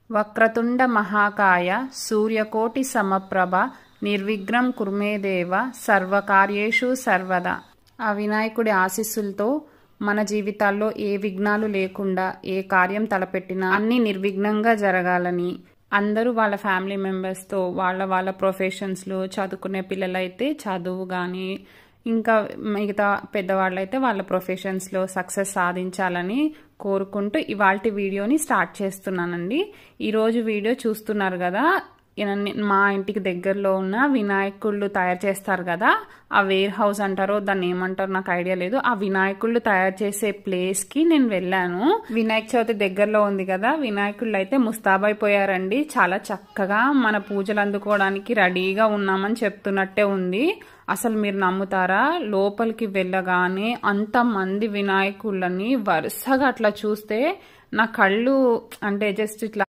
వక్రతుండ మహాకాయ సూర్యకోటి సమప్రభ నిర్విఘ్నం కుర్మే దేవ సర్వకార్యేషు సర్వదా. ఆ వినాయకుడి ఆశీస్సులతో మన జీవితాల్లో ఏ విఘ్నాలు లేకుండా ఏ కార్యం తలపెట్టినా అన్ని నిర్విఘ్నంగా జరగాలని, అందరూ వాళ్ళ ఫ్యామిలీ మెంబర్స్తో వాళ్ళ ప్రొఫెషన్స్లో చదువుకునే పిల్లలైతే చదువు కానీ, ఇంకా మిగతా పెద్దవాళ్ళైతే వాళ్ళ ప్రొఫెషన్స్లో సక్సెస్ సాధించాలని కోరుకుంటూ ఇవాల్టి వీడియోని స్టార్ట్ చేస్తున్నానండి. ఈరోజు వీడియో చూస్తున్నారు కదా, మా ఇంటికి దగ్గరలో ఉన్న వినాయకుళ్ళు తయారు చేస్తారు కదా, ఆ వేర్ హౌస్ అంటారో దాన్ని ఏమంటారో నాకు ఐడియా లేదు. ఆ వినాయకుళ్ళు తయారు చేసే ప్లేస్ కి నేను వెళ్ళాను. వినాయక చవితి దగ్గరలో ఉంది కదా, వినాయకుళ్ళు అయితే ముస్తాబైపోయారండి. చాలా చక్కగా మన పూజలు అందుకోవడానికి రెడీగా ఉన్నామని చెప్తున్నట్టే ఉంది. అసలు మీరు నమ్ముతారా, లోపలికి వెళ్ళగానే అంతమంది వినాయకుళ్ళని వరుసగా అట్లా చూస్తే నా కళ్ళు అంటే జస్ట్ ఇట్లా